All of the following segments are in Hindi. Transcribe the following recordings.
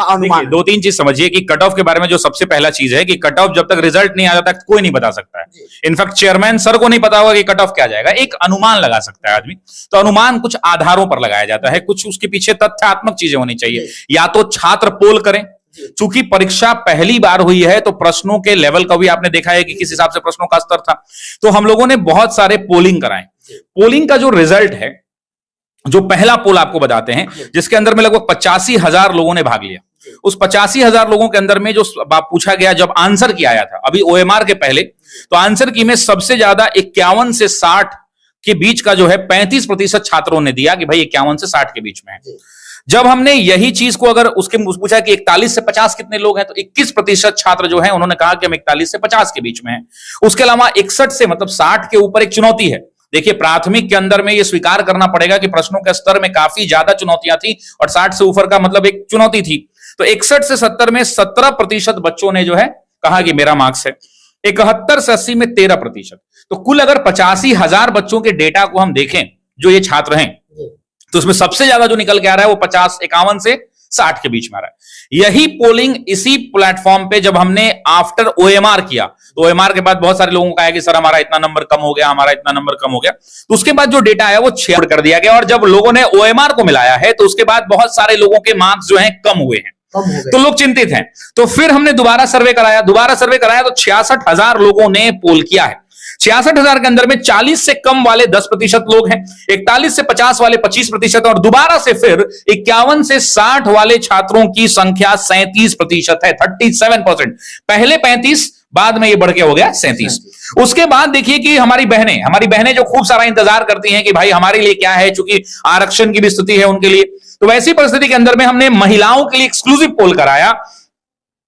अनुमान। दो तीन चीज समझिए कि कट ऑफ के बारे में जो सबसे पहला चीज है कि कट ऑफ जब तक रिजल्ट नहीं आ जाता कोई नहीं बता सकता है। इनफैक्ट चेयरमैन सर को नहीं पता होगा कि कट ऑफ क्या जाएगा, एक अनुमान लगा सकता है आदमी। तो अनुमान कुछ आधारों पर लगाया जाता है, कुछ उसके पीछे तथ्यात्मक चीजें होनी चाहिए। या तो छात्र पोल करें, चूंकि परीक्षा पहली बार हुई है तो प्रश्नों के लेवल का भी आपने देखा है कि किस हिसाब से प्रश्नों का स्तर था। तो हम लोगों ने बहुत सारे पोलिंग कराए। पोलिंग का जो रिजल्ट है, जो पहला पोल आपको बताते हैं, जिसके अंदर में लगभग 85,000 लोगों ने भाग लिया। उस 85,000 लोगों के अंदर में जो पूछा गया, जब आंसर की आया था अभी ओएमआर के पहले, तो आंसर की में सबसे ज्यादा 51 से 60 के बीच का जो है 35% छात्रों ने दिया कि भाई 51 से 60 के बीच में है। जब हमने यही चीज को अगर उसके पूछा कि 41 से 50 कितने लोग हैं, तो 21% छात्र जो हैं उन्होंने कहा कि हम 41 से 50 के बीच में हैं। उसके अलावा 61 से मतलब 60 के ऊपर एक चुनौती है। देखिए प्राथमिक के अंदर में ये स्वीकार करना पड़ेगा कि प्रश्नों के स्तर में काफी ज्यादा चुनौतियां थी और 60 से ऊपर का मतलब एक चुनौती थी। तो 61 से 70 में 17% बच्चों ने जो है कहा कि मेरा मार्क्स है। 71 से 80 में 13%। तो कुल अगर 85,000 बच्चों के डेटा को हम देखें जो ये छात्र हैं, तो उसमें सबसे ज्यादा जो निकल के आ रहा है वो 51 से 60 के बीच में आ रहा है। यही पोलिंग इसी प्लेटफॉर्म पे जब हमने आफ्टर ओएमआर किया, तो ओएमआर के बाद बहुत सारे लोगों का आया कि सर हमारा इतना नंबर कम हो गया, हमारा इतना नंबर कम हो गया। तो उसके बाद जो डेटा आया वो 6 कर दिया गया, और जब लोगों ने ओएमआर को मिलाया है तो उसके बाद बहुत सारे लोगों के मार्क्स जो हैं कम हुए हैं। तो लोग चिंतित हैं। तो फिर हमने दोबारा सर्वे कराया तो 66,000 लोगों ने पोल किया है। 66,000 के अंदर में 40 से कम वाले 10% लोग हैं, 41 से 50 वाले 25%, और दोबारा से फिर 51 से 60 वाले छात्रों की संख्या 37% है, 37%। पहले 35, बाद में ये बढ़ के हो गया 37। उसके बाद देखिए कि हमारी बहनें जो खूब सारा इंतजार करती हैं कि भाई हमारे लिए क्या है, चूंकि आरक्षण की भी स्थिति है उनके लिए। तो वैसी परिस्थिति के अंदर में हमने महिलाओं के लिए एक्सक्लूसिव पोल कराया।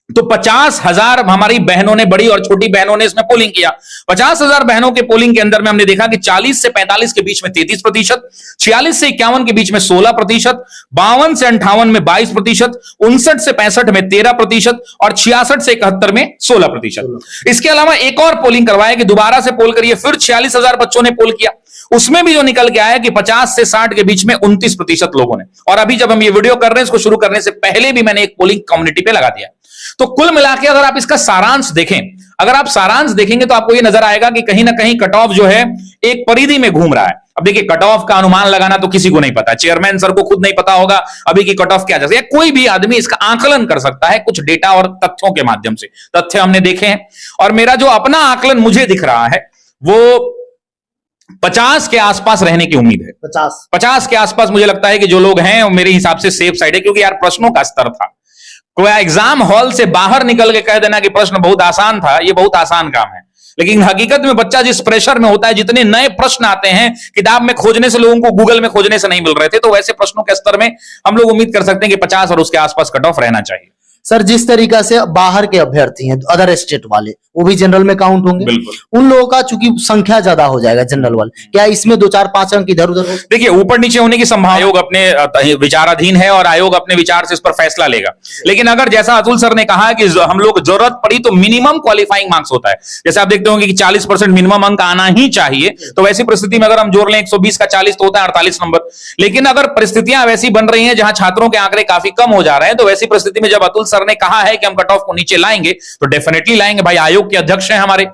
तो 50,000 हमारी बहनों ने, बड़ी और छोटी बहनों ने इसमें पोलिंग किया। 50,000 बहनों के पोलिंग के अंदर में हमने देखा कि 40 से 45 के बीच में 33%, 46 से 51 के बीच में 16%, 52 से 58 में 22%, 59 से 65 में 13%, और 66 से 71 में 16%। इसके अलावा एक और पोलिंग करवाया कि दोबारा से पोल करिए, फिर 46,000 बच्चों ने पोल किया। उसमें भी जो निकल के आया कि 50 से 60 के बीच में 29% लोगों ने। और अभी जब हम ये वीडियो कर रहे हैं, इसको शुरू करने से पहले भी मैंने एक पोलिंग कम्युनिटी पे लगा दिया। तो कुल मिलाकर अगर आप इसका सारांश देखें, अगर आप सारांश देखेंगे तो आपको ये नजर आएगा कि कहीं ना कहीं कट ऑफ जो है एक परिधि में घूम रहा है। अब देखिए कट ऑफ का अनुमान लगाना तो किसी को नहीं पता, चेयरमैन सर को खुद नहीं पता होगा अभी की कट ऑफ क्या जा सकती है। कोई भी आदमी इसका आकलन कर सकता है कुछ डेटा और तथ्यों के माध्यम से। तथ्य हमने देखे हैं, और मेरा जो अपना आकलन मुझे दिख रहा है वो 50 के आसपास रहने की उम्मीद है। 50 के आसपास मुझे लगता है कि जो लोग हैं मेरे हिसाब से सेफ साइड है, क्योंकि यार प्रश्नों का स्तर था। कोई एग्जाम हॉल से बाहर निकल के कह देना कि प्रश्न बहुत आसान था, ये बहुत आसान काम है। लेकिन हकीकत में बच्चा जिस प्रेशर में होता है, जितने नए प्रश्न आते हैं किताब में खोजने से, लोगों को गूगल में खोजने से नहीं मिल रहे थे, तो वैसे प्रश्नों के स्तर में हम लोग उम्मीद कर सकते हैं कि 50 और उसके आसपास कट ऑफ रहना चाहिए। सर जिस तरीका से बाहर के अभ्यर्थी हैं, अदर स्टेट वाले, वो भी जनरल में काउंट होंगे। बिल्कुल। उन लोगों का चूंकि संख्या ज्यादा हो जाएगा जनरल वाले, क्या इसमें 2-4-5 अंक इधर उधर? देखिए ऊपर नीचे होने की संभावना, आयोग अपने विचाराधीन है और आयोग अपने विचार से इस पर फैसला लेगा। लेकिन अगर जैसा अतुल सर ने कहा कि हम लोग जरूरत पड़ी तो मिनिमम क्वालिफाइंग मार्क्स होता है, जैसे आप देखते होंगे कि 40% मिनिमम अंक आना ही चाहिए। तो वैसी परिस्थिति में अगर हम जोड़ लें 120 का 40 तो होता है 48 नंबर। लेकिन अगर परिस्थितियां वैसी बन रही हैं जहां छात्रों के आंकड़े काफी कम हो जा रहे हैं, तो वैसी परिस्थिति में जब अतुल सर ने कहा है कि कट ऑफ को नीचे लाएंगे तो डेफिनेटली लाएंगे। भाई आयोग के अध्यक्ष हैं हमारे,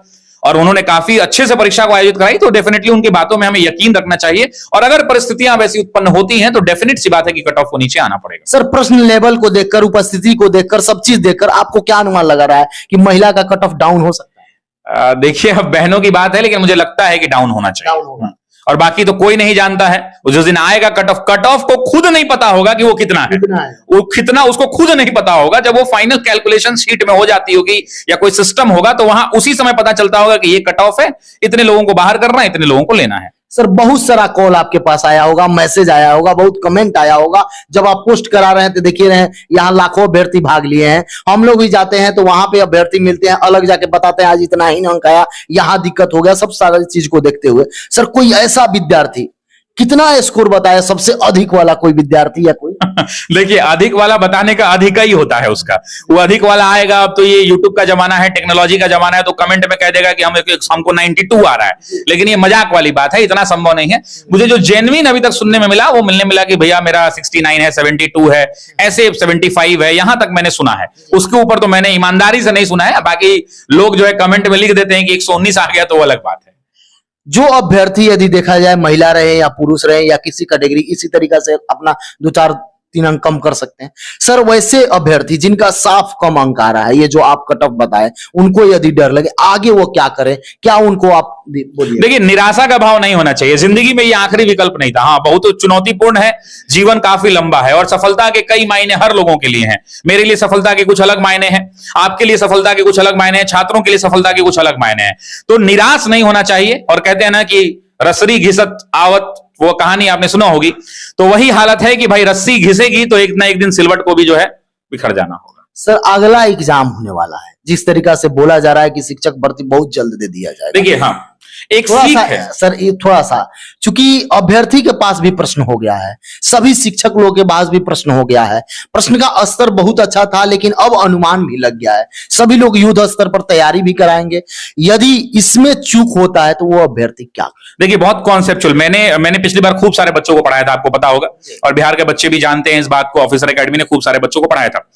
और उन्होंने काफी अच्छे से परीक्षा को आयोजित कराई, तो डेफिनेटली उनकी बातों में हमें यकीन रखना चाहिए। और अगर परिस्थितियां वैसी उत्पन्न होती हैं तो डेफिनेट सी बात है कि कट ऑफ को नीचे आना पड़ेगा। सर प्रश्न लेवल को देखकर, उपस्थिति को देखकर, सब चीज देखकर आपको क्या अनुमान लगा रहा है कि महिला का कट ऑफ डाउन हो सकता है? देखिए अब बहनों की बात है, लेकिन मुझे लगता है कि डाउन होना चाहिए। और बाकी तो कोई नहीं जानता है, जिस दिन आएगा कट ऑफ को खुद नहीं पता होगा कि वो कितना है। वो कितना उसको खुद नहीं पता होगा। जब वो फाइनल कैलकुलेशन शीट में हो जाती होगी या कोई सिस्टम होगा, तो वहां उसी समय पता चलता होगा कि ये कट ऑफ है, इतने लोगों को बाहर करना है, इतने लोगों को लेना है। सर बहुत सारा कॉल आपके पास आया होगा, मैसेज आया होगा, बहुत कमेंट आया होगा। जब आप पोस्ट करा रहे हैं तो देखिए रहे हैं यहाँ लाखों अभ्यर्थी भाग लिए हैं। हम लोग भी जाते हैं तो वहां पे अभ्यर्थी मिलते हैं, अलग जाके बताते हैं आज इतना ही अंक आया, यहाँ दिक्कत हो गया, सब सारी चीज को देखते हुए सर कोई ऐसा विद्यार्थी कितना स्कोर बताया सबसे अधिक वाला कोई विद्यार्थी या कोई? देखिए, अधिक वाला बताने का अधिक ही होता है उसका। वो अधिक वाला आएगा, अब तो ये यूट्यूब का जमाना है, टेक्नोलॉजी का जमाना है, तो कमेंट में कह देगा कि हमको 92 आ रहा है। लेकिन ये मजाक वाली बात है, इतना संभव नहीं है। मुझे जो जेन्युइन अभी तक सुनने में मिला, वो मिला कि भैया मेरा 69 है, 72 है, ऐसे 75 है, यहां तक मैंने सुना है। उसके ऊपर तो मैंने ईमानदारी से नहीं सुना है। बाकी लोग जो है कमेंट में लिख देते हैं कि 119 आ गया, तो वो अलग बात है। जो अभ्यर्थी यदि देखा जाए महिला रहे या पुरुष रहे या किसी कैटेगरी, इसी तरीका से अपना 2-4-3 अंक कम कर सकते हैं सर। वैसे अभ्यर्थी जिनका साफ कम अंक आ रहा है, ये जो आप कट ऑफ बताए, उनको यदि डर लगे आगे वो क्या करें, क्या उनको आप बोलिए? देखिए, निराशा का भाव नहीं होना चाहिए। जिंदगी में ये आखिरी विकल्प नहीं था। हाँ, बहुत चुनौतीपूर्ण है, जीवन काफी लंबा है और सफलता के कई मायने हर लोगों के लिए हैं। मेरे लिए सफलता के कुछ अलग मायने हैं, आपके लिए सफलता के कुछ अलग मायने हैं, छात्रों के लिए सफलता के कुछ अलग मायने हैं। तो निराश नहीं होना चाहिए। और कहते हैं ना कि रसरी घिसत आवत, वो कहानी आपने सुना होगी। तो वही हालत है कि भाई रस्सी घिसेगी तो एक ना एक दिन सिलवट को भी जो है बिखर जाना होगा। सर अगला एग्जाम होने वाला है, जिस तरीका से बोला जा रहा है कि शिक्षक भर्ती बहुत जल्द दे दिया जाएगा। देखिए, हाँ, एक थोड़ा सीख सा है सर, ये थोड़ा सा, चूंकि अभ्यर्थी के पास भी प्रश्न हो गया है, सभी शिक्षक लोगों के पास भी प्रश्न हो गया है। प्रश्न का स्तर बहुत अच्छा था, लेकिन अब अनुमान भी लग गया है। सभी लोग युद्ध स्तर पर तैयारी भी कराएंगे। यदि इसमें चूक होता है तो वो अभ्यर्थी क्या? देखिए, बहुत कॉन्सेप्चुअल। मैंने पिछली बार खूब सारे बच्चों को पढ़ाया था, आपको पता होगा, और बिहार के बच्चे भी जानते हैं इस बात को। ऑफिसर एकेडमी ने खूब सारे बच्चों को पढ़ाया था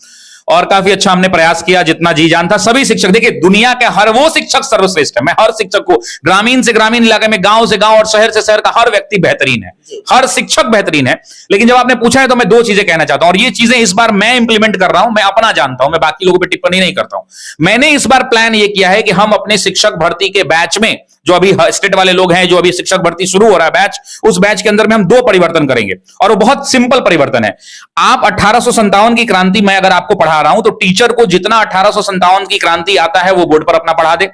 और काफी अच्छा हमने प्रयास किया, जितना जी जान था। सभी शिक्षक, देखिए, दुनिया के हर वो शिक्षक सर्वश्रेष्ठ है। मैं हर शिक्षक को, ग्रामीण से ग्रामीण इलाके में, गांव से गांव और शहर से शहर का हर व्यक्ति बेहतरीन है, हर शिक्षक बेहतरीन है। लेकिन जब आपने पूछा है तो मैं 2 चीजें कहना चाहता हूं, और ये चीजें इस बार मैं इंप्लीमेंट कर रहा हूं। मैं अपना जानता हूं, मैं बाकी लोगों पर टिप्पणी नहीं करता हूं। मैंने इस बार प्लान ये किया है कि हम अपने शिक्षक भर्ती के बैच में, जो अभी स्टेट वाले लोग हैं, जो अभी शिक्षक भर्ती शुरू हो रहा है बैच, उस बैच के अंदर में हम 2 परिवर्तन करेंगे। और वो बहुत सिंपल परिवर्तन है। आप 1857 की क्रांति मैं अगर आपको पढ़ा रहा हूं, तो टीचर को जितना 1857 की क्रांति आता है वो बोर्ड पर अपना पढ़ा दे।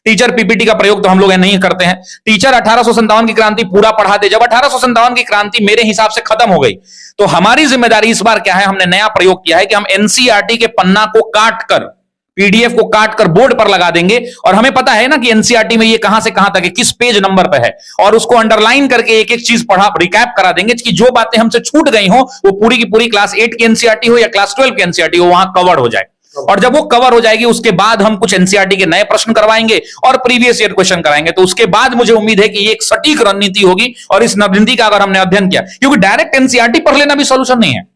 टीचर पीपीटी का प्रयोग तो हम लोग नहीं करते हैं। टीचर 1857 की क्रांति पूरा पढ़ा दे। जब 1857 की क्रांति मेरे हिसाब से खत्म हो गई, तो हमारी जिम्मेदारी इस बार क्या है, हमने नया प्रयोग किया है कि हम एनसीईआरटी के पन्ना को काट कर, पीडीएफ को काट कर बोर्ड पर लगा देंगे। और हमें पता है ना कि एनसीईआरटी में ये कहां से कहां तक है, किस पेज नंबर पे है, और उसको अंडरलाइन करके एक एक चीज पढ़ा, रिकैप करा देंगे कि जो बातें हमसे छूट गई हो, वो पूरी की पूरी क्लास 8 की एनसीईआरटी हो या क्लास 12 की एनसीईआरटी हो, वहां कवर हो जाए। और जब वो कवर हो जाएगी, उसके बाद हम कुछ एनसीईआरटी के नए प्रश्न करवाएंगे और प्रीवियस ईयर क्वेश्चन कराएंगे। तो उसके बाद मुझे उम्मीद है कि ये एक सटीक रणनीति होगी। और इस रणनीति का अगर हमने अध्ययन किया, क्योंकि डायरेक्ट एनसीईआरटी पढ़ लेना भी सोल्यूशन नहीं है।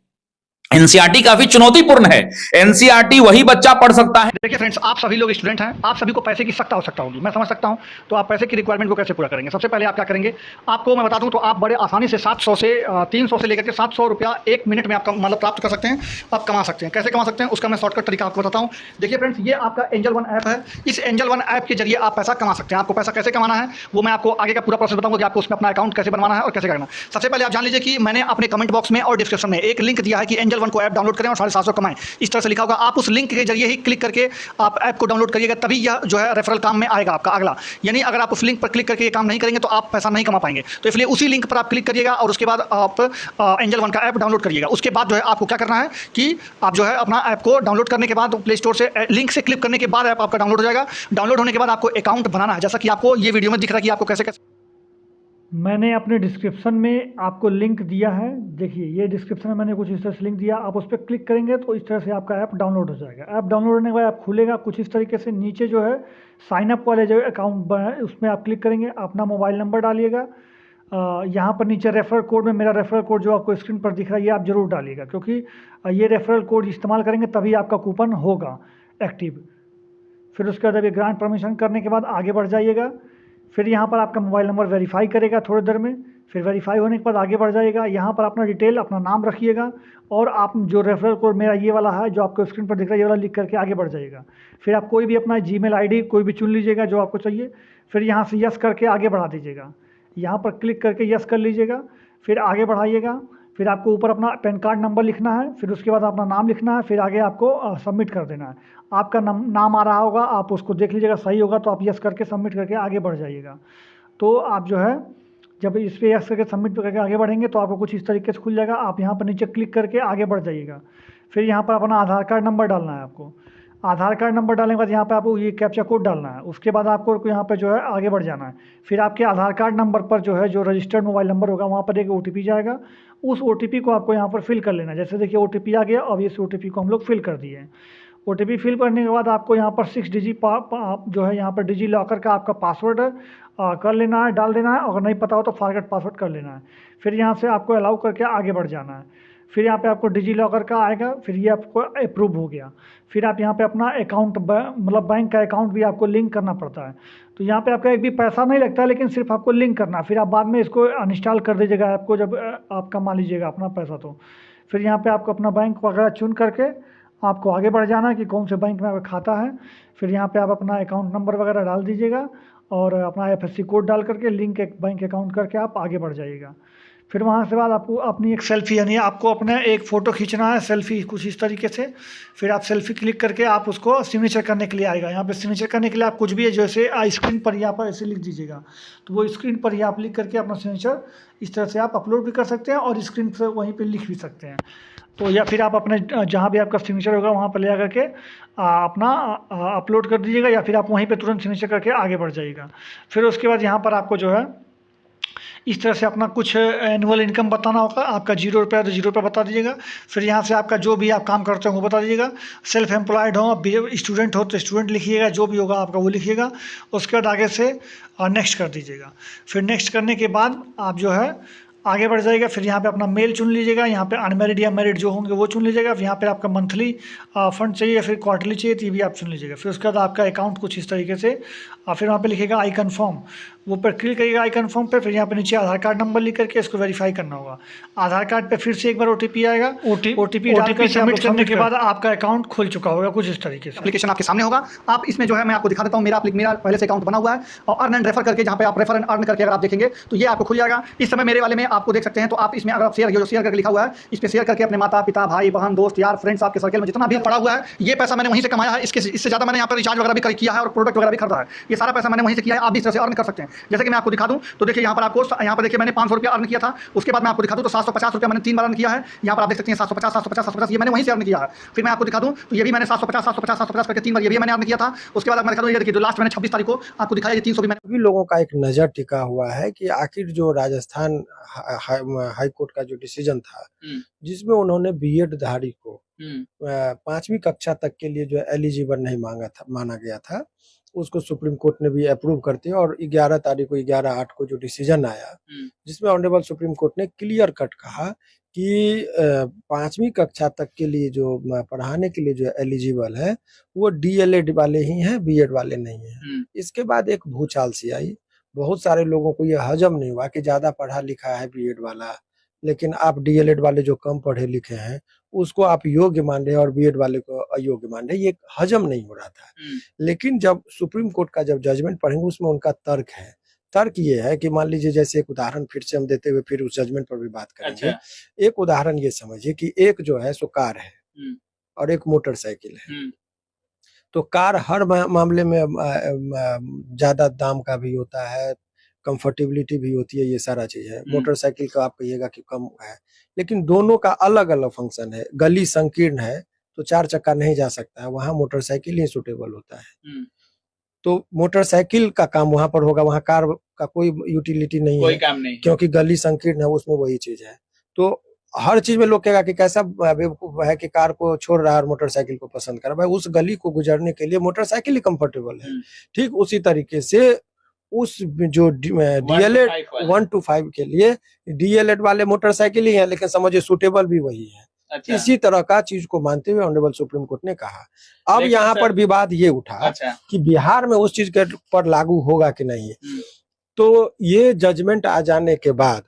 एनसीईआरटी काफी चुनौतीपूर्ण है। एनसीईआरटी वही बच्चा पढ़ सकता है। देखिए फ्रेंड्स, आप सभी लोग स्टूडेंट हैं, आप सभी को पैसे की सख्त आवश्यकता होगी, मैं समझ सकता हूं। तो आप पैसे की रिक्वायरमेंट को कैसे पूरा करेंगे? सबसे पहले आप क्या करेंगे, आपको मैं बता दूं, तो आप बड़े आसानी से 700 से 300 से लेकर के 700 रुपया 1 मिनट में आप मतलब प्राप्त कर सकते हैं, आप कमा सकते हैं। कैसे कमा सकते हैं उसका मैं शॉर्टकट तरीका आपको बताता हूँ। देखिए फ्रेंड्स, ये आपका एंजल वन ऐप है। इस एंजल वन ऐप के जरिए आप पैसा कमा सकते हैं। आपको पैसा कैसे कमाना है वो मैं आपको आगे का पूरा प्रोसेस बताऊंगा कि आपको उसमें अपना अकाउंट कैसे बनवाना है और कैसे करना। सबसे पहले आप जान लीजिए कि मैंने अपने कमेंट बॉक्स में और डिस्क्रिप्शन में एक लिंक दिया है कि एंजल वन को ऐप डाउनलोड करें और 750 कमाएं, इस तरह से लिखा होगा। आप उस लिंक के जरिए ही क्लिक करके आप ऐप को डाउनलोड करिएगा, तभी यह जो है रेफरल काम में आएगा आपका अगला। यानी अगर आप उस लिंक पर क्लिक करके ये काम नहीं करेंगे तो आप पैसा नहीं कमा पाएंगे। तो इसलिए उसी लिंक पर आप क्लिक करिएगा और उसके बाद आप एंजल वन का ऐप डाउनलोड करिएगा। उसके बाद जो है आपको क्या करना है कि आप जो है अपना ऐप को डाउनलोड करने के बाद प्ले स्टोर से लिंक से क्लिक करने के बाद ऐप आपका डाउनलोड हो जाएगा। डाउनलोड होने के बाद आपको अकाउंट बनाना है, जैसा कि आपको ये वीडियो में दिख रहा है कि आपको कैसे कैसे। मैंने अपने डिस्क्रिप्शन में आपको लिंक दिया है। देखिए, ये डिस्क्रिप्शन में मैंने कुछ इस तरह से लिंक दिया, आप उस पर क्लिक करेंगे तो इस तरह से आपका ऐप डाउनलोड हो जाएगा। ऐप डाउनलोड होने के बाद आप खुलेगा कुछ इस तरीके से। नीचे जो है साइनअप वाले जो अकाउंट है उसमें आप क्लिक करेंगे, अपना मोबाइल नंबर डालिएगा। यहाँ पर नीचे रेफरल कोड में, मेरा रेफरल कोड जो आपको स्क्रीन पर दिख रहा है, ये आप जरूर डालिएगा, क्योंकि ये रेफरल कोड इस्तेमाल करेंगे तभी आपका कूपन होगा एक्टिव। फिर उसके बाद ये ग्रांट परमिशन करने के बाद आगे बढ़ जाइएगा। फिर यहाँ पर आपका मोबाइल नंबर वेरीफाई करेगा थोड़ी देर में। फिर वेरीफाई होने के बाद आगे बढ़ जाएगा। यहाँ पर अपना डिटेल, अपना नाम रखिएगा और आप जो रेफरल कोड मेरा ये वाला है जो आपको स्क्रीन पर दिख रहा है, ये वाला लिख करके आगे बढ़ जाइएगा। फिर आप कोई भी अपना जीमेल आईडी कोई भी चुन लीजिएगा जो आपको चाहिए। फिर यहाँ से यस करके आगे बढ़ा दीजिएगा। यहाँ पर क्लिक करके यस कर लीजिएगा, फिर आगे बढ़ाइएगा। फिर आपको ऊपर अपना पैन कार्ड नंबर लिखना है, फिर उसके बाद अपना नाम लिखना है, फिर आगे आपको सबमिट कर देना है। आपका नाम आ रहा होगा, आप उसको देख लीजिएगा, सही होगा तो आप यस करके सबमिट करके आगे बढ़ जाइएगा। तो आप जो है जब इस पर यस करके सबमिट करके आगे बढ़ेंगे तो आपको कुछ इस तरीके से खुल जाएगा। आप यहाँ पर नीचे क्लिक करके आगे बढ़ जाइएगा। फिर यहाँ पर अपना आधार कार्ड नंबर डालना है आपको। आधार कार्ड नंबर डालने के बाद यहाँ पे आपको ये कैप्चा कोड डालना है। उसके बाद आपको यहाँ पे जो है आगे बढ़ जाना है। फिर आपके आधार कार्ड नंबर पर जो है जो रजिस्टर्ड मोबाइल नंबर होगा वहाँ पर एक OTP जाएगा। उस OTP को आपको यहाँ पर फिल कर लेना है। जैसे देखिए OTP आ गया, अब इस OTP को हम लोग फिल कर दिए हैं। OTP फिल करने के बाद आपको यहाँ पर 6 डिजिट जो है यहाँ पर डिजी लॉकर का आपका पासवर्ड कर लेना है, डाल देना है। अगर नहीं पता हो तो फॉरगेट पासवर्ड कर लेना है। फिर यहाँ से आपको अलाउ करके आगे बढ़ जाना है। फिर यहाँ पे आपको डिजी लॉकर का आएगा, फिर ये आपको अप्रूव हो गया। फिर आप यहाँ पे अपना अकाउंट मतलब बैंक का अकाउंट भी आपको लिंक करना पड़ता है। तो यहाँ पे आपका एक भी पैसा नहीं लगता है, लेकिन सिर्फ आपको लिंक करना। फिर आप बाद में इसको अनइंस्टॉल कर दीजिएगा आपको जब आप कमा लीजिएगा अपना पैसा। तो फिर यहाँ पे आपको अपना बैंक वगैरह चुन करके आपको आगे बढ़ जाना है कि कौन से बैंक में आपका खाता है। फिर यहाँ पे आप अपना अकाउंट नंबर वगैरह डाल दीजिएगा और अपना IFSC कोड डाल करके लिंक एक बैंक अकाउंट करके आप आगे बढ़ जाइएगा। फिर वहाँ से बाद आपको अपनी एक सेल्फ़ी यानी आपको अपना एक फ़ोटो खींचना है, सेल्फ़ी कुछ इस तरीके से। फिर आप सेल्फ़ी क्लिक करके आप उसको सिग्नेचर करने के लिए आएगा। यहाँ पे सिग्नेचर करने के लिए आप कुछ भी है जैसे स्क्रीन पर यहाँ पर ऐसे लिख दीजिएगा, तो वो स्क्रीन पर ही आप लिख करके अपना सिग्नेचर इस तरह से आप अपलोड भी कर सकते हैं और स्क्रीन से वहीं पर लिख भी सकते हैं। तो या फिर आप अपने जहाँ भी आपका सिग्नेचर होगा वहाँ पर ले जा करके अपना अपलोड कर दीजिएगा, या फिर आप वहीं पे तुरंत सिग्नेचर करके आगे बढ़ जाइएगा। फिर उसके बाद यहाँ पर आपको जो है इस तरह से अपना कुछ एनुअल इनकम बताना होगा। आपका 0 रुपया तो 0 रुपया बता दीजिएगा। फिर यहाँ से आपका जो भी आप काम करते हो वो बता दीजिएगा। सेल्फ एम्प्लॉयड हो, स्टूडेंट हो तो स्टूडेंट लिखिएगा, जो भी होगा आपका वो लिखिएगा। उसके बाद आगे से नेक्स्ट कर दीजिएगा। फिर नेक्स्ट करने के बाद आप जो है आगे बढ़ जाएगा। फिर यहाँ पे अपना मेल चुन लीजिएगा, यहाँ पे अनमेरिड या मैरिड जो होंगे वो चुन लीजिएगा। फिर यहाँ पे आपका मंथली फंड चाहिए या फिर क्वार्टरली चाहिए तो ये भी आप चुन लीजिएगा। फिर उसके बाद आपका अकाउंट कुछ इस तरीके से फिर वहाँ पे लिखेगा आई कन्फर्म, वो पर क्लिक करिएगा आई कन्फर्म पे। फिर यहाँ पे नीचे आधार कार्ड नंबर लिख करके इसको वेरीफाई करना होगा। आधार कार्ड पे फिर से एक बार OTP आएगा। OTP सबमिट करने के बाद आपका अकाउंट खुल चुका होगा कुछ इस तरीके से। एप्लीकेशन आपके सामने होगा। आप इसमें जो है मैं आपको दिखा देता हूँ, मेरा पहले से अकाउंट बना हुआ है और अर्न एंड रेफर करके जहाँ पे आप रेफर एंड अर्न करके अगर आप देखेंगे तो ये आपको खुल जाएगा। इस समय मेरे वाले में आपको देख सकते हैं। तो आप इसमें अगर आप शेयर करके लिखा हुआ है, इस पर शेयर करके अपने माता पिता भाई बहन दोस्त यार फ्रेंड्स आपके सर्कल में जितना भी पड़ा हुआ है ये पैसा मैंने वहीं से कमाया है। इससे ज़्यादा मैंने यहाँ पर रिचार्ज वगैरह भी किया है और प्रोडक्ट वगैरह भी खरीदा है। ये सारा पैसा मैंने वहीं से किया है। आप भी इस तरह से अर्न कर सकते हैं। जैसे कि मैं आपको दिखा दूं तो देखिए यहाँ पर आपको यहाँ पर देखिए मैंने 500 रुपया अर्न किया था। उसके बाद मैं आपको दिखा दूं तो 750 रुपया मैंने 3 बार अर्न किया है। यहाँ पर आप देख सकते हैं 750 ये मैंने वहीं से अर्न किया है। फिर मैं आपको दिखा दूं तो ये भी मैंने 750 करके 3 बार ये भी मैंने अर्न किया था। उसके बाद मैं दिखा दूं ये देखिए जो लास्ट मैंने 26 तारीख को आपको दिखाया, ये 300 भी मैंने। सभी लोगों का एक नजर टिका हुआ है कि आखिर जो राजस्थान हाई कोर्ट का जो डिसीजन था जिसमें उन्होंने बीएड धारी को 5वीं कक्षा तक के लिए जो एलिजिबल नहीं माना गया था, उसको सुप्रीम कोर्ट ने भी अप्रूव करते हैं। और 11 तारीख को 11/8 को जो डिसीजन आया जिसमें ऑनरेबल सुप्रीम कोर्ट ने क्लियर कट कहा कि 5वीं कक्षा तक के लिए जो पढ़ाने के लिए जो एलिजिबल है वो DLED वाले ही हैं, बीएड वाले नहीं हैं। इसके बाद एक भूचाल सी आई। बहुत सारे लोगों को ये हजम नहीं हुआ कि ज्यादा पढ़ा लिखा है बीएड वाला, लेकिन आप DLED वाले जो कम पढ़े लिखे हैं उसको आप योग्य मान रहे हैं और बीएड वाले को अयोग्य मान रहे हैं। ये हजम नहीं हो रहा था। लेकिन जब सुप्रीम कोर्ट का जब जजमेंट पढ़ेंगे उसमें उनका तर्क है। तर्क ये है कि मान लीजिए जैसे एक उदाहरण फिर से हम देते हुए फिर उस जजमेंट पर भी बात करेंगे। अच्छा। एक उदाहरण ये समझिए कि एक जो है सो कार है और एक मोटरसाइकिल है। तो कार हर मामले में ज्यादा दाम का भी होता है, कंफर्टेबिलिटी भी होती है, ये सारा चीज है। मोटरसाइकिल का आप कहिएगा कि कम है, लेकिन दोनों का अलग अलग फंक्शन है। गली संकीर्ण है तो 4 चक्का नहीं जा सकता है, वहां मोटरसाइकिल ही सूटेबल होता है। तो मोटरसाइकिल का काम वहां पर होगा, वहां कार का कोई यूटिलिटी नहीं कोई है, काम नहीं, क्योंकि गली संकीर्ण है, उसमें वही चीज है। तो हर चीज में लोग कहेगा कि कैसा बेवकूफ है कि कार को छोड़ रहा है और मोटरसाइकिल को पसंद कर रहा है। भाई उस गली को गुजरने के लिए मोटरसाइकिल ही कंफर्टेबल है। ठीक उसी तरीके से उस जो DLED 1 to 5 के लिए DLED वाले मोटरसाइकिल ही है, लेकिन समझिए सूटेबल भी वही है। अच्छा। इसी तरह का चीज को मानते हुए ऑनरेबल सुप्रीम कोर्ट ने कहा। अब यहाँ पर विवाद ये उठा। अच्छा। कि बिहार में उस चीज के पर लागू होगा कि नहीं। तो ये जजमेंट आ जाने के बाद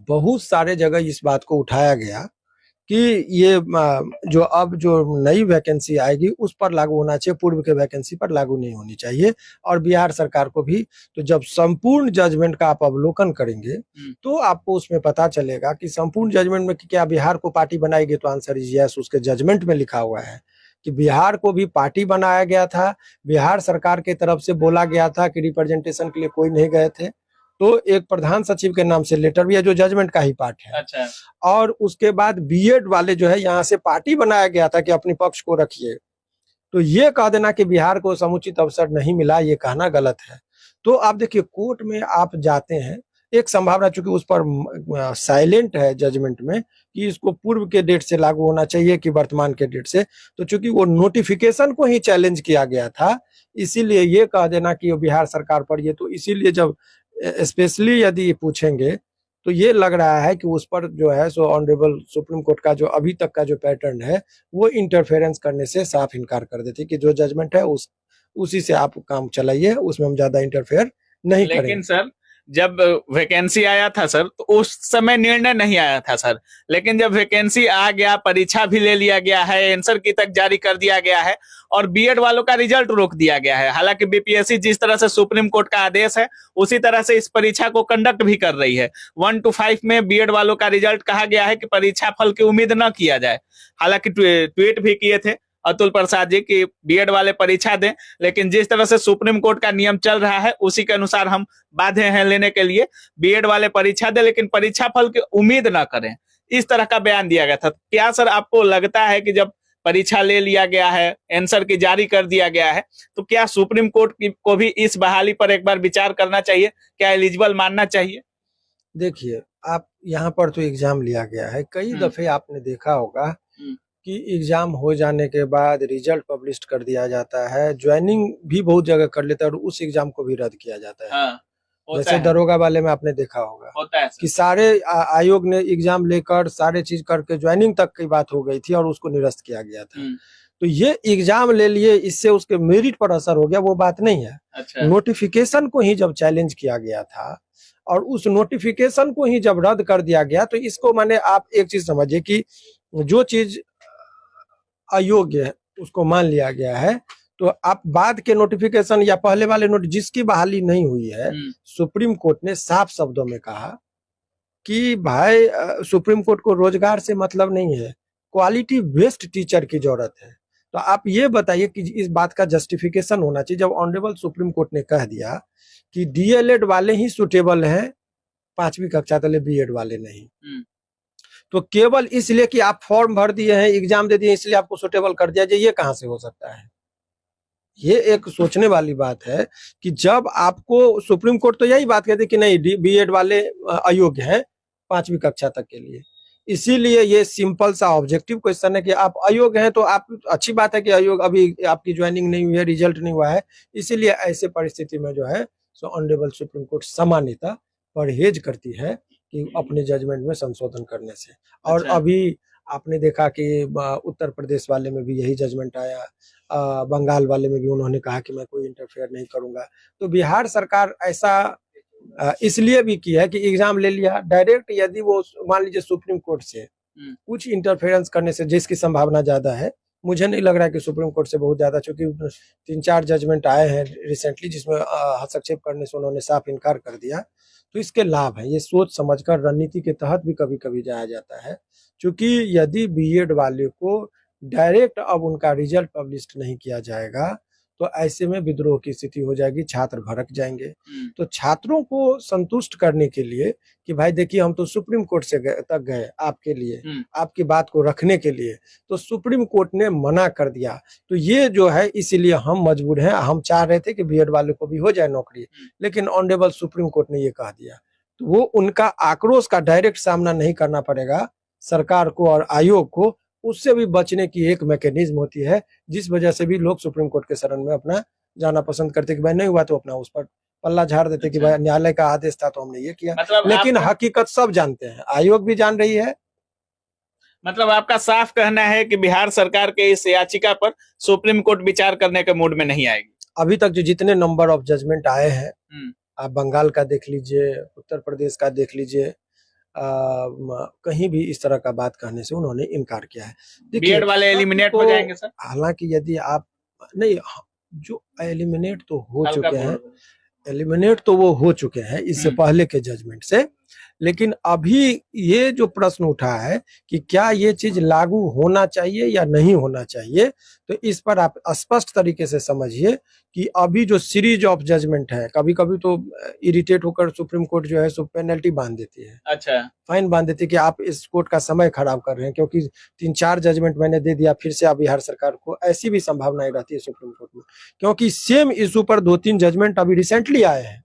बहुत सारे जगह इस बात को उठाया गया कि ये जो अब जो नई वैकेंसी आएगी उस पर लागू होना चाहिए, पूर्व के वैकेंसी पर लागू नहीं होनी चाहिए। और बिहार सरकार को भी, तो जब संपूर्ण जजमेंट का आप अवलोकन करेंगे तो आपको उसमें पता चलेगा कि संपूर्ण जजमेंट में क्या बिहार को पार्टी बनाएगी, तो आंसर इज यस। उसके जजमेंट में लिखा हुआ है कि बिहार को भी पार्टी बनाया गया था। बिहार सरकार की तरफ से बोला गया था कि रिप्रेजेंटेशन के लिए कोई नहीं गए थे, तो एक प्रधान सचिव के नाम से लेटर भी है जो जजमेंट का ही पार्ट है। अच्छा। और उसके बाद बीएड वाले जो है यहाँ से पार्टी बनाया गया था कि अपने पक्ष को रखिए, तो ये कह देना कि बिहार को समुचित अवसर नहीं मिला, ये कहना गलत है। तो आप देखिए कोर्ट में आप जाते हैं, एक संभावना चूंकि उस पर साइलेंट है जजमेंट में कि इसको पूर्व के डेट से लागू होना चाहिए कि वर्तमान के डेट से, तो चूंकि वो नोटिफिकेशन को ही चैलेंज किया गया था, इसीलिए ये कह देना कि बिहार सरकार पर ये, तो इसीलिए जब स्पेशली यदि पूछेंगे तो ये लग रहा है कि उस पर जो है सो ऑनरेबल सुप्रीम कोर्ट का जो अभी तक का जो पैटर्न है वो इंटरफेरेंस करने से साफ इनकार कर देती कि जो जजमेंट है उसी से आप काम चलाइए, उसमें हम ज्यादा इंटरफेयर नहीं करेंगे। लेकिन सर जब वैकेंसी आया था सर तो उस समय निर्णय नहीं आया था सर, लेकिन जब वैकेंसी आ गया, परीक्षा भी ले लिया गया है, आंसर की तक जारी कर दिया गया है और बीएड वालों का रिजल्ट रोक दिया गया है। हालांकि बीपीएससी जिस तरह से सुप्रीम कोर्ट का आदेश है उसी तरह से इस परीक्षा को कंडक्ट भी कर रही है। 1 to 5 में बीएड वालों का रिजल्ट कहा गया है कि परीक्षा फल की उम्मीद न किया जाए। हालांकि ट्वीट भी किए थे अतुल प्रसाद जी की बीएड वाले परीक्षा दें, लेकिन जिस तरह से सुप्रीम कोर्ट का नियम चल रहा है उसी के अनुसार हम बाध्य हैं लेने के लिए। बीएड वाले परीक्षा दें लेकिन परीक्षा फल की उम्मीद ना करें, इस तरह का बयान दिया गया था। क्या सर आपको लगता है कि जब परीक्षा ले लिया गया है, आंसर की जारी कर दिया गया है, तो क्या सुप्रीम कोर्ट को भी इस बहाली पर एक बार विचार करना चाहिए? क्या एलिजिबल मानना चाहिए? देखिए आप यहाँ पर तो एग्जाम लिया गया है, कई दफे आपने देखा होगा कि एग्जाम हो जाने के बाद रिजल्ट पब्लिश कर दिया जाता है, ज्वाइनिंग भी बहुत जगह कर लेता है और उस एग्जाम को भी रद्द किया जाता है। हाँ, जैसे दरोगा वाले में आपने देखा होगा होता है कि सारे आयोग ने एग्जाम लेकर सारे चीज करके ज्वाइनिंग तक की बात हो गई थी और उसको निरस्त किया गया था। तो ये एग्जाम ले लिए, इससे उसके मेरिट पर असर हो गया, वो बात नहीं है। अच्छा। नोटिफिकेशन को ही जब चैलेंज किया गया था और उस नोटिफिकेशन को ही जब रद्द कर दिया गया, तो इसको माने आप एक चीज समझिए कि जो चीज अयोग्य है उसको मान लिया गया है, तो आप बाद के नोटिफिकेशन या पहले वाले नोट जिसकी बहाली नहीं हुई है, सुप्रीम कोर्ट ने साफ शब्दों में कहा कि भाई सुप्रीम कोर्ट को रोजगार से मतलब नहीं है, क्वालिटी बेस्ड टीचर की जरूरत है। तो आप ये बताइए कि इस बात का जस्टिफिकेशन होना चाहिए। जब ऑनरेबल सुप्रीम कोर्ट ने कह दिया कि डीएलएड वाले ही सुटेबल हैं, 5वीं कक्षा तक बीएड वाले नहीं, तो केवल इसलिए कि आप फॉर्म भर दिए हैं, एग्जाम दे दिए, इसलिए आपको सुटेबल कर दिया जाए, ये कहां से हो सकता है? ये एक सोचने वाली बात है कि जब आपको सुप्रीम कोर्ट तो यही बात कहती है कि नहीं बीएड वाले अयोग्य हैं 5वीं कक्षा तक के लिए, इसीलिए ये सिंपल सा ऑब्जेक्टिव क्वेश्चन है कि आप अयोग्य हैं, तो आप अच्छी बात है कि अयोग्य, अभी आपकी ज्वाइनिंग नहीं हुई है, रिजल्ट नहीं हुआ है, इसीलिए ऐसे परिस्थिति में जो है सो ऑनरेबल सुप्रीम कोर्ट सामान्यतः परहेज करती है कि अपने जजमेंट में संशोधन करने से। और अच्छा। अभी आपने देखा कि उत्तर प्रदेश वाले में भी यही जजमेंट आया, बंगाल वाले में भी उन्होंने कहा कि मैं कोई इंटरफेयर नहीं करूंगा। तो बिहार सरकार ऐसा इसलिए भी की है कि एग्जाम ले लिया डायरेक्ट, यदि वो मान लीजिए सुप्रीम कोर्ट से कुछ इंटरफेरेंस करने से, जिसकी संभावना ज्यादा है, मुझे नहीं लग रहा है कि सुप्रीम कोर्ट से बहुत ज्यादा, क्योंकि 3-4 जजमेंट आए हैं रिसेंटली जिसमें हस्तक्षेप करने से उन्होंने साफ इनकार कर दिया। तो इसके लाभ है, ये सोच समझकर रणनीति के तहत भी कभी कभी जाया जाता है, क्योंकि यदि बीएड वाले को डायरेक्ट अब उनका रिजल्ट पब्लिश नहीं किया जाएगा तो ऐसे में विद्रोह की स्थिति हो जाएगी, छात्र भड़क जाएंगे। तो छात्रों को संतुष्ट करने के लिए कि भाई देखिए हम तो सुप्रीम कोर्ट से तक गए आपके लिए, आपकी बात को रखने के लिए, तो सुप्रीम कोर्ट ने मना कर दिया। तो ये जो है इसीलिए हम मजबूर हैं, हम चाह रहे थे कि बीएड वाले को भी हो जाए नौकरी, लेकिन ऑनरेबल सुप्रीम कोर्ट ने ये कह दिया, तो वो उनका आक्रोश का डायरेक्ट सामना नहीं करना पड़ेगा सरकार को और आयोग को, उससे भी बचने की एक मैकेनिज्म होती है, जिस वजह से भी लोग सुप्रीम कोर्ट के शरण में अपना जाना पसंद करते कि भाई नहीं हुआ तो अपना उस पर पल्ला झाड़ देते कि भाई न्यायालय का आदेश था तो हमने ये किया। मतलब लेकिन हकीकत सब जानते हैं, आयोग भी जान रही है। मतलब आपका साफ कहना है कि बिहार सरकार के इस याचिका पर सुप्रीम कोर्ट विचार करने के मूड में नहीं आएगी। अभी तक जो जितने नंबर ऑफ जजमेंट आए हैं, आप बंगाल का देख लीजिए, उत्तर प्रदेश का देख लीजिए, कहीं भी इस तरह का बात कहने से उन्होंने इनकार किया है। बीएड वाले एलिमिनेट हो जाएंगे सर? हालांकि यदि आप नहीं, जो एलिमिनेट तो हो चुके हैं, एलिमिनेट तो वो हो चुके हैं इससे पहले के जजमेंट से, लेकिन अभी ये जो प्रश्न उठा है कि क्या ये चीज लागू होना चाहिए या नहीं होना चाहिए, तो इस पर आप स्पष्ट तरीके से समझिए कि अभी जो सीरीज ऑफ जजमेंट है, कभी कभी तो इरिटेट होकर सुप्रीम कोर्ट जो है सो पेनल्टी बांध देती है, अच्छा, फाइन बांध देती है कि आप इस कोर्ट का समय खराब कर रहे हैं, क्योंकि 3-4 जजमेंट मैंने दे दिया, फिर से आप बिहार सरकार को, ऐसी भी संभावनाएं रहती है सुप्रीम कोर्ट में, क्योंकि सेम इशू पर 2-3 जजमेंट अभी रिसेंटली आए हैं,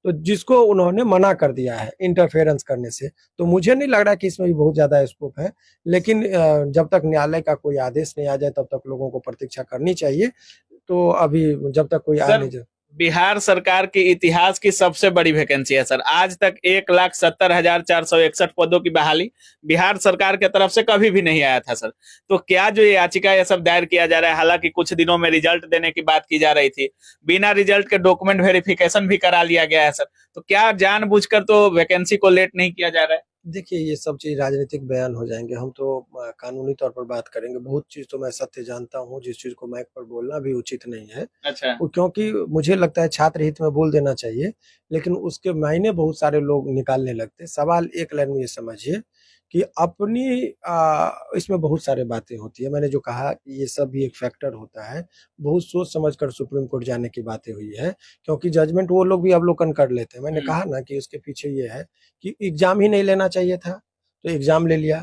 तो जिसको उन्होंने मना कर दिया है इंटरफेरेंस करने से। तो मुझे नहीं लग रहा कि इसमें भी बहुत ज्यादा स्कोप है, लेकिन जब तक न्यायालय का कोई आदेश नहीं आ जाए तब तक लोगों को प्रतीक्षा करनी चाहिए। तो अभी जब तक कोई सर, आने बिहार सरकार के इतिहास की सबसे बड़ी वैकेंसी है सर। आज तक 1,70,461 पदों की बहाली बिहार सरकार के तरफ से कभी भी नहीं आया था सर। तो क्या जो ये याचिका ये सब दायर किया जा रहा है, हालांकि कुछ दिनों में रिजल्ट देने की बात की जा रही थी, बिना रिजल्ट के डॉक्यूमेंट वेरिफिकेशन भी करा लिया गया है सर, तो क्या जानबूझकर तो वैकेंसी को लेट नहीं किया जा रहा है? देखिए, ये सब चीज राजनीतिक बयान हो जाएंगे, हम तो कानूनी तौर पर बात करेंगे। बहुत चीज तो मैं सत्य जानता हूँ, जिस चीज को माइक पर बोलना भी उचित नहीं है, अच्छा, क्योंकि मुझे लगता है छात्र हित में बोल देना चाहिए, लेकिन उसके मायने बहुत सारे लोग निकालने लगते हैं। सवाल एक लाइन में ये समझिए कि अपनी इसमें बहुत सारे बातें होती है। मैंने जो कहा ये सब भी एक फैक्टर होता है, बहुत सोच समझकर सुप्रीम कोर्ट जाने की बातें हुई है, क्योंकि जजमेंट वो लोग भी अवलोकन कर लेते हैं। मैंने कहा ना कि उसके पीछे ये है कि एग्जाम ही नहीं लेना चाहिए था, तो एग्जाम ले लिया।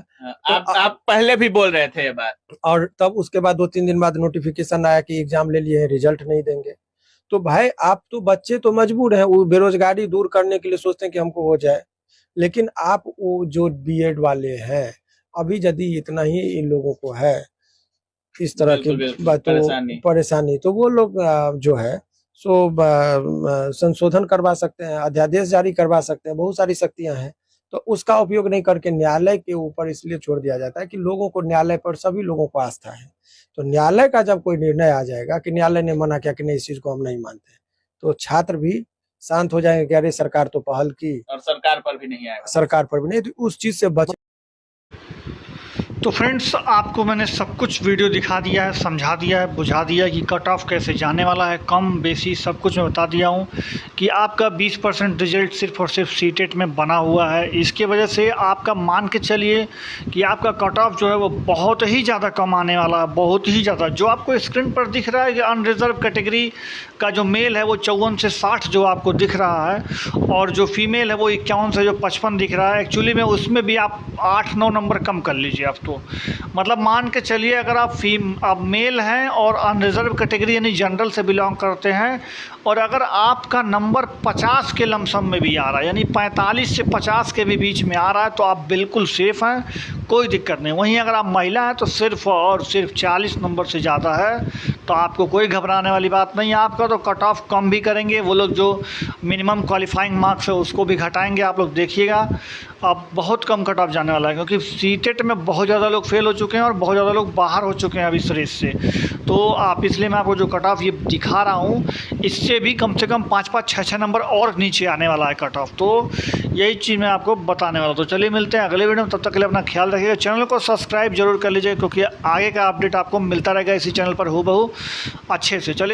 आप पहले भी बोल रहे थे ये बात, और तब उसके बाद 2-3 दिन बाद नोटिफिकेशन आया कि एग्जाम ले लिए हैं, रिजल्ट नहीं देंगे। तो भाई आप तो बच्चे तो मजबूर हैं, वो बेरोजगारी दूर करने के लिए सोचते हैं कि हमको हो जाए, लेकिन आप वो जो बीएड वाले हैं, अभी यदि इतना ही इन लोगों को है इस तरह की बातों परेशानी, तो वो लोग जो है सो संशोधन करवा सकते हैं, अध्यादेश जारी करवा सकते हैं, बहुत सारी शक्तियां हैं। तो उसका उपयोग नहीं करके न्यायालय के ऊपर इसलिए छोड़ दिया जाता है कि लोगों को न्यायालय पर, सभी लोगों को आस्था है। तो न्यायालय का जब कोई निर्णय आ जाएगा कि न्यायालय ने मना किया कि नहीं इस चीज को हम नहीं मानते, तो छात्र भी शांत हो जाएंगे कि अरे सरकार तो पहल की, और सरकार पर भी नहीं आएगा, सरकार पर भी नहीं, तो उस चीज से बच। तो फ्रेंड्स, आपको मैंने सब कुछ वीडियो दिखा दिया है, समझा दिया है, बुझा दिया कि कट ऑफ कैसे जाने वाला है, कम बेसी सब कुछ मैं बता दिया हूँ कि आपका 20% रिजल्ट सिर्फ और सिर्फ सीटेट में बना हुआ है। इसके वजह से आपका मान के चलिए कि आपका कट ऑफ जो है वो बहुत ही ज़्यादा कम आने वाला है, बहुत ही ज़्यादा। जो आपको स्क्रीन पर दिख रहा है कि अनरिजर्व कैटेगरी का जो मेल है वो 54 से 60 जो आपको दिख रहा है, और जो फीमेल है वो 51 से जो 55 दिख रहा है। एक्चुअली में उसमें भी आप 8-9 नंबर कम कर लीजिए आप, तो मतलब मान के चलिए अगर आप मेल हैं और अनरिजर्व कैटेगरी यानी जनरल से बिलोंग करते हैं, और अगर आपका नंबर 50 के लमसम में भी आ रहा है, यानी 45 से 50 के भी बीच में आ रहा है, तो आप बिल्कुल सेफ़ हैं, कोई दिक्कत नहीं। वहीं अगर आप महिला हैं तो सिर्फ और सिर्फ 40 नंबर से ज़्यादा है, तो आपको कोई घबराने वाली बात नहीं है। आपका तो कट ऑफ कम भी करेंगे वो लोग, जो मिनिमम क्वालिफाइंग मार्क्स है उसको भी घटाएंगे। आप लोग देखिएगा अब बहुत कम कट ऑफ जाने वाला है, क्योंकि सीटेट में बहुत ज़्यादा लोग फेल हो चुके हैं और बहुत ज़्यादा लोग बाहर हो चुके हैं अभी इस रेस से। तो आप, इसलिए मैं आपको जो कट ऑफ ये दिखा रहा हूँ, इससे भी कम से कम 5-5, 6-6 नंबर और नीचे आने वाला है कट ऑफ। तो यही चीज़ मैं आपको बताने वाला हूँ। तो चलिए मिलते हैं अगले वीडियो में, तब तक के लिए अपना ख्याल रखिएगा। चैनल को सब्सक्राइब जरूर कर लीजिए, क्योंकि आगे का अपडेट आपको मिलता रहेगा इसी चैनल पर हूबहू अच्छे से। चलिए।